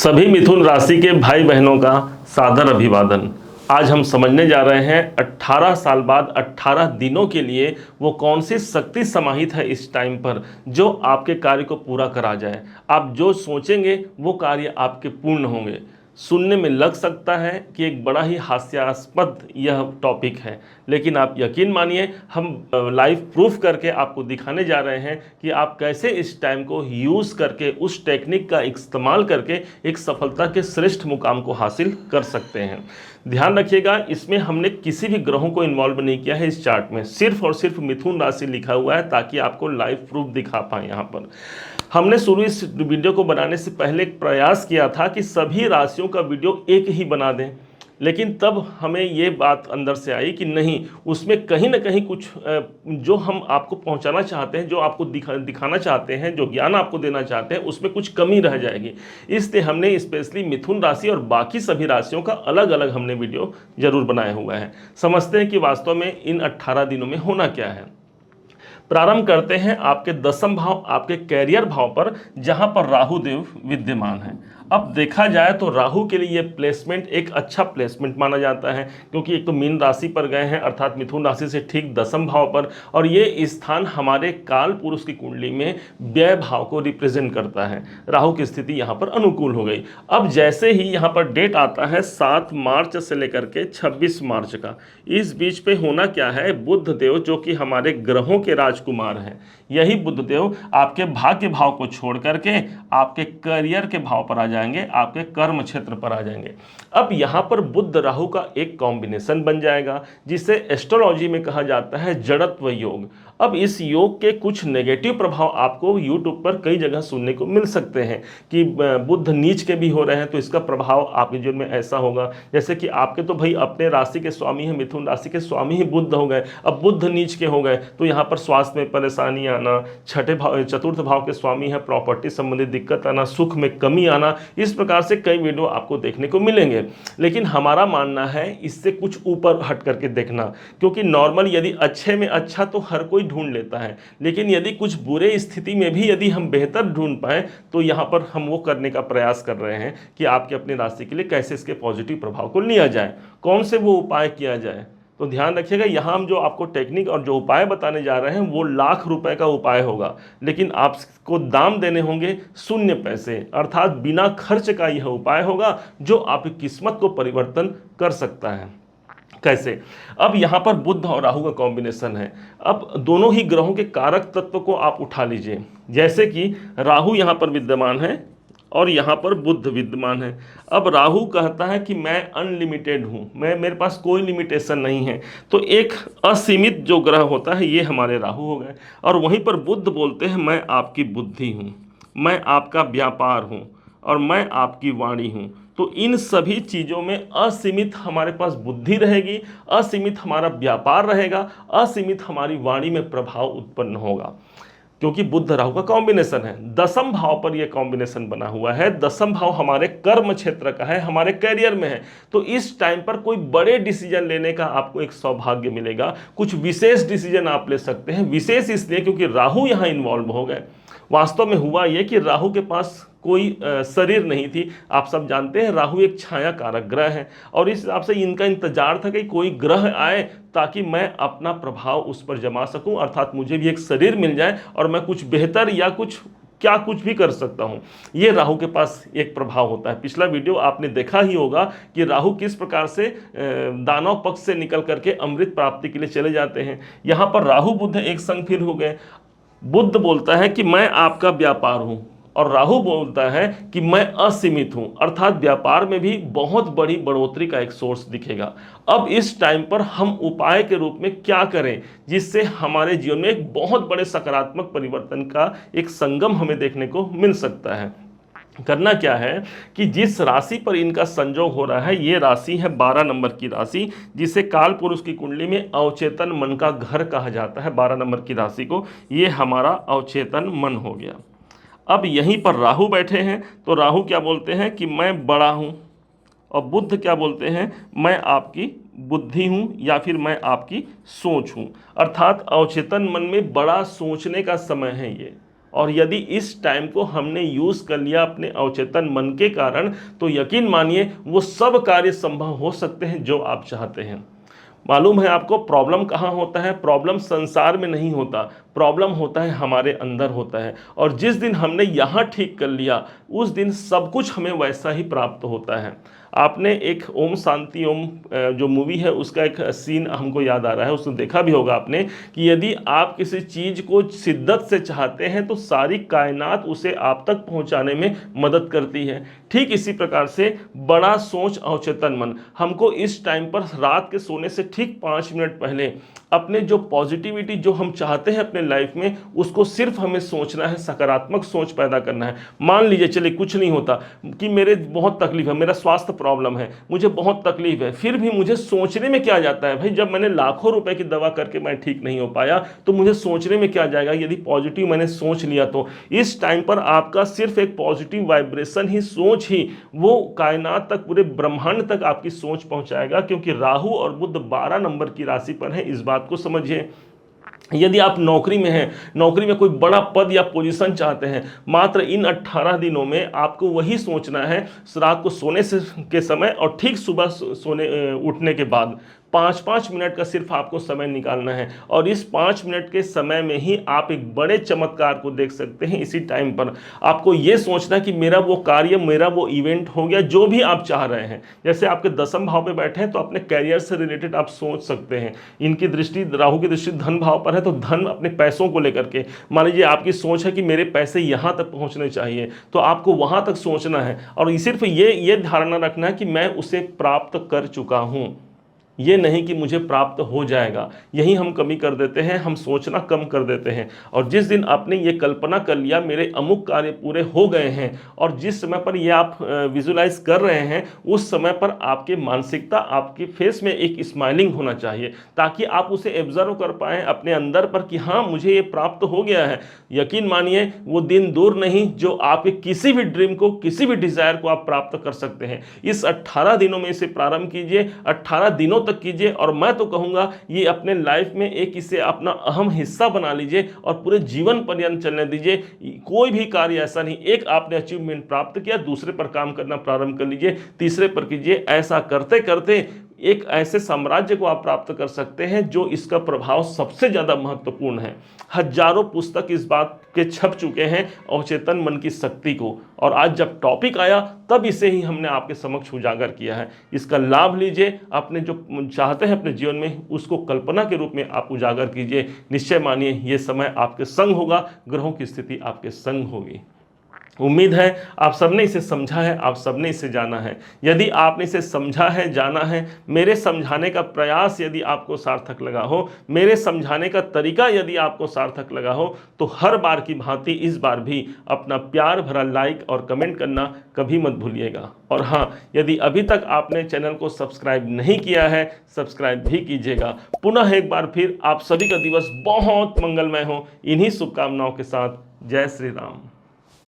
सभी मिथुन राशि के भाई बहनों का सादर अभिवादन। आज हम समझने जा रहे हैं 18 साल बाद 18 दिनों के लिए वो कौन सी शक्ति समाहित है इस टाइम पर जो आपके कार्य को पूरा करा जाए। आप जो सोचेंगे वो कार्य आपके पूर्ण होंगे। सुनने में लग सकता है कि एक बड़ा ही हास्यास्पद यह टॉपिक है, लेकिन आप यकीन मानिए हम लाइव प्रूफ करके आपको दिखाने जा रहे हैं कि आप कैसे इस टाइम को यूज़ करके उस टेक्निक का इस्तेमाल करके एक सफलता के श्रेष्ठ मुकाम को हासिल कर सकते हैं। ध्यान रखिएगा, इसमें हमने किसी भी ग्रहों को इन्वॉल्व नहीं किया है। इस चार्ट में सिर्फ और सिर्फ मिथुन राशि लिखा हुआ है ताकि आपको लाइव प्रूफ दिखा पाए। यहाँ पर हमने शुरू इस वीडियो को बनाने से पहले एक प्रयास किया था कि सभी राशियों का वीडियो एक ही बना दें, लेकिन तब हमें ये बात अंदर से आई कि नहीं, उसमें कहीं ना कहीं कुछ जो हम आपको पहुंचाना चाहते हैं, जो आपको दिखाना चाहते हैं, जो ज्ञान आपको देना चाहते हैं, उसमें कुछ कमी रह जाएगी। इसलिए हमने स्पेशली मिथुन राशि और बाकी सभी राशियों का अलग अलग हमने वीडियो जरूर बनाया हुआ है। समझते हैं कि वास्तव में इन 18 दिनों में होना क्या है। प्रारंभ करते हैं आपके दसम भाव, आपके कैरियर भाव पर, जहां पर राहु देव विद्यमान है। अब देखा जाए तो राहु के लिए ये प्लेसमेंट एक अच्छा प्लेसमेंट माना जाता है, क्योंकि एक तो मीन राशि पर गए हैं अर्थात मिथुन राशि से ठीक दसम भाव पर, और ये स्थान हमारे काल पुरुष की कुंडली में व्यय भाव को रिप्रेजेंट करता है। राहु की स्थिति यहाँ पर अनुकूल हो गई। अब जैसे ही यहाँ पर डेट आता है 7 मार्च से लेकर के 26 मार्च का, इस बीच पे होना क्या है, बुध देव जो कि हमारे ग्रहों के राजकुमार हैं, यही बुध देव आपके भाग्य भाव को छोड़ करके आपके करियर के भाव पर आ जाएंगे, आपके कर्म क्षेत्र पर आ जाएंगे। अब यहाँ पर बुध राहु का एक कॉम्बिनेशन बन जाएगा जिसे एस्ट्रोलॉजी में कहा जाता है जड़त्व योग। अब इस योग के कुछ नेगेटिव प्रभाव आपको यूट्यूब पर कई जगह सुनने को मिल सकते हैं कि बुध नीच के भी हो रहे हैं, तो इसका प्रभाव आपके जीवन में ऐसा होगा जैसे कि आपके तो भाई अपने राशि के स्वामी हैं, मिथुन राशि के स्वामी ही बुध हो गए, अब बुध नीच के हो गए तो यहाँ पर स्वास्थ्य में परेशानी आना, छठे भाव चतुर्थ भाव के स्वामी है, प्रॉपर्टी संबंधित दिक्कत आना, सुख में कमी आना, इस प्रकार से कई वीडियो आपको देखने को मिलेंगे। लेकिन हमारा मानना है इससे कुछ ऊपर हट करके देखना, क्योंकि नॉर्मल यदि अच्छे में अच्छा तो हर कोई ढूंढ लेता है, लेकिन यदि कुछ बुरे स्थिति में भी यदि हम बेहतर ढूंढ पाए तो यहाँ पर हम वो करने का प्रयास कर रहे हैं कि आपके अपनी राशि के लिए कैसे इसके पॉजिटिव प्रभाव को लिया जाए, कौन से वो उपाय किया जाए। तो ध्यान रखिएगा, यहाँ हम जो आपको टेक्निक और जो उपाय बताने जा रहे हैं वो लाख रुपए का उपाय होगा, लेकिन आपको दाम देने होंगे शून्य पैसे, अर्थात बिना खर्च का यह उपाय होगा जो आपकी किस्मत को परिवर्तन कर सकता है। कैसे? अब यहाँ पर बुध और राहु का कॉम्बिनेशन है। अब दोनों ही ग्रहों के कारक तत्व को आप उठा लीजिए, जैसे कि राहु यहाँ पर विद्यमान है और यहाँ पर बुध विद्यमान है। अब राहु कहता है कि मैं अनलिमिटेड हूँ, मेरे पास कोई लिमिटेशन नहीं है, तो एक असीमित जो ग्रह होता है ये हमारे राहु हो गए। और वहीं पर बुध बोलते हैं मैं आपकी बुद्धि हूँ, मैं आपका व्यापार हूँ और मैं आपकी वाणी हूँ। तो इन सभी चीज़ों में असीमित हमारे पास बुद्धि रहेगी, असीमित हमारा व्यापार रहेगा, असीमित हमारी वाणी में प्रभाव उत्पन्न होगा, क्योंकि बुध राहु का कॉम्बिनेशन है। दसम भाव पर यह कॉम्बिनेशन बना हुआ है, दसम भाव हमारे कर्म क्षेत्र का है, हमारे करियर में है। तो इस टाइम पर कोई बड़े डिसीजन लेने का आपको एक सौभाग्य मिलेगा, कुछ विशेष डिसीजन आप ले सकते हैं। विशेष इसलिए क्योंकि राहु यहाँ इन्वॉल्व हो गए। वास्तव में हुआ यह कि राहु के पास कोई शरीर नहीं थी। आप सब जानते हैं राहु एक छाया कारक ग्रह है, और इस हिसाब से इनका इंतजार था कि कोई ग्रह आए ताकि मैं अपना प्रभाव उस पर जमा सकूं, अर्थात मुझे भी एक शरीर मिल जाए और मैं कुछ बेहतर या कुछ भी कर सकता हूं। ये राहु के पास एक प्रभाव होता है। पिछला वीडियो आपने देखा ही होगा कि राहु किस प्रकार से दानव पक्ष से निकल करके अमृत प्राप्ति के लिए चले जाते हैं। यहाँ पर राहु बुध एक संग फिर हो गए। बुध बोलता है कि मैं आपका व्यापार हूं और राहु बोलता है कि मैं असीमित हूं, अर्थात व्यापार में भी बहुत बड़ी बढ़ोतरी का एक सोर्स दिखेगा। अब इस टाइम पर हम उपाय के रूप में क्या करें जिससे हमारे जीवन में एक बहुत बड़े सकारात्मक परिवर्तन का एक संगम हमें देखने को मिल सकता है। करना क्या है कि जिस राशि पर इनका संयोग हो रहा है, ये राशि है 12 नंबर की राशि, जिसे काल पुरुष की कुंडली में अवचेतन मन का घर कहा जाता है। 12 नंबर की राशि को ये हमारा अवचेतन मन हो गया। अब यहीं पर राहु बैठे हैं, तो राहु क्या बोलते हैं कि मैं बड़ा हूँ, और बुध क्या बोलते हैं मैं आपकी बुद्धि हूँ या फिर मैं आपकी सोच हूँ। अर्थात अवचेतन मन में बड़ा सोचने का समय है ये, और यदि इस टाइम को हमने यूज़ कर लिया अपने अवचेतन मन के कारण, तो यकीन मानिए वो सब कार्य संभव हो सकते हैं जो आप चाहते हैं। मालूम है आपको प्रॉब्लम कहाँ होता है? प्रॉब्लम संसार में नहीं होता, प्रॉब्लम होता है हमारे अंदर होता है। और जिस दिन हमने यहाँ ठीक कर लिया, उस दिन सब कुछ हमें वैसा ही प्राप्त होता है। आपने एक ओम शांति ओम जो मूवी है उसका एक सीन हमको याद आ रहा है, उसने देखा भी होगा आपने, कि यदि आप किसी चीज़ को शिद्दत से चाहते हैं तो सारी कायनात उसे आप तक पहुंचाने में मदद करती है। ठीक इसी प्रकार से बड़ा सोच अवचेतन मन हमको इस टाइम पर रात के सोने से ठीक 5 मिनट पहले अपने जो पॉजिटिविटी जो हम चाहते हैं अपने लाइफ में, उसको सिर्फ हमें सोचना है, सकारात्मक सोच पैदा करना है। मान लीजिए चलिए कुछ नहीं होता कि मेरे बहुत तकलीफ है, मेरा स्वास्थ्य प्रॉब्लम है, मुझे बहुत तकलीफ है, फिर भी मुझे सोचने में क्या जाता है भाई? जब मैंने लाखों रुपए की दवा करके मैं ठीक नहीं हो पाया, तो मुझे सोचने में क्या जाएगा? यदि पॉजिटिव मैंने सोच लिया तो इस टाइम पर आपका सिर्फ एक पॉजिटिव वाइब्रेशन ही, सोच ही वो कायनात तक, पूरे ब्रह्मांड तक आपकी सोच पहुंचाएगा। क्योंकि राहु और बुध 12 नंबर की राशि पर है, इस बात को समझिए। यदि आप नौकरी में हैं, नौकरी में कोई बड़ा पद या पोजीशन चाहते हैं, मात्र इन 18 दिनों में आपको वही सोचना है, रात को सोने से के समय और ठीक सुबह सोने उठने के बाद 5-5 मिनट का सिर्फ आपको समय निकालना है। और इस 5 मिनट के समय में ही आप एक बड़े चमत्कार को देख सकते हैं। इसी टाइम पर आपको ये सोचना कि मेरा वो कार्य, मेरा वो इवेंट हो गया जो भी आप चाह रहे हैं। जैसे आपके 10वें भाव पे बैठे हैं तो अपने कैरियर से रिलेटेड आप सोच सकते हैं। इनकी दृष्टि, राहु की दृष्टि धन भाव पर है, तो धन, अपने पैसों को लेकर के मान लीजिए आपकी सोच है कि मेरे पैसे यहाँ तक पहुँचने चाहिए, तो आपको वहाँ तक सोचना है। और सिर्फ ये धारणा रखना है कि मैं उसे प्राप्त कर चुका हूँ, ये नहीं कि मुझे प्राप्त हो जाएगा। यही हम कमी कर देते हैं, हम सोचना कम कर देते हैं। और जिस दिन आपने ये कल्पना कर लिया मेरे अमुक कार्य पूरे हो गए हैं, और जिस समय पर ये आप विजुलाइज कर रहे हैं, उस समय पर आपके मानसिकता, आपके फेस में एक स्माइलिंग होना चाहिए, ताकि आप उसे एब्जर्व कर पाएँ अपने अंदर पर कि हाँ मुझे ये प्राप्त हो गया है। यकीन मानिए वो दिन दूर नहीं जो आपके किसी भी ड्रीम को, किसी भी डिज़ायर को आप प्राप्त कर सकते हैं। इस 18 दिनों में इसे प्रारंभ कीजिए, 18 दिनों तक कीजिए, और मैं तो कहूँगा ये अपने लाइफ में एक इसे अपना अहम हिस्सा बना लीजिए और पूरे जीवन पर्यंत चलने दीजिए। कोई भी कार्य ऐसा नहीं, एक आपने अचीवमेंट प्राप्त किया, दूसरे पर काम करना प्रारंभ कर लीजिए, तीसरे पर कीजिए। ऐसा करते करते एक ऐसे साम्राज्य को आप प्राप्त कर सकते हैं जो इसका प्रभाव सबसे ज़्यादा महत्वपूर्ण है। हजारों पुस्तक इस बात के छप चुके हैं अवचेतन मन की शक्ति को, और आज जब टॉपिक आया तब इसे ही हमने आपके समक्ष उजागर किया है। इसका लाभ लीजिए, अपने जो चाहते हैं अपने जीवन में उसको कल्पना के रूप में आप उजागर कीजिए। निश्चय मानिए ये समय आपके संग होगा, ग्रहों की स्थिति आपके संग होगी। उम्मीद है आप सबने इसे समझा है, आप सबने इसे जाना है। यदि आपने इसे समझा है, जाना है, मेरे समझाने का प्रयास यदि आपको सार्थक लगा हो, मेरे समझाने का तरीका यदि आपको सार्थक लगा हो, तो हर बार की भांति इस बार भी अपना प्यार भरा लाइक और कमेंट करना कभी मत भूलिएगा। और हाँ, यदि अभी तक आपने चैनल को सब्सक्राइब नहीं किया है, सब्सक्राइब भी कीजिएगा। पुनः एक बार फिर आप सभी का दिवस बहुत मंगलमय हो, इन्हीं शुभकामनाओं के साथ। जय श्री राम।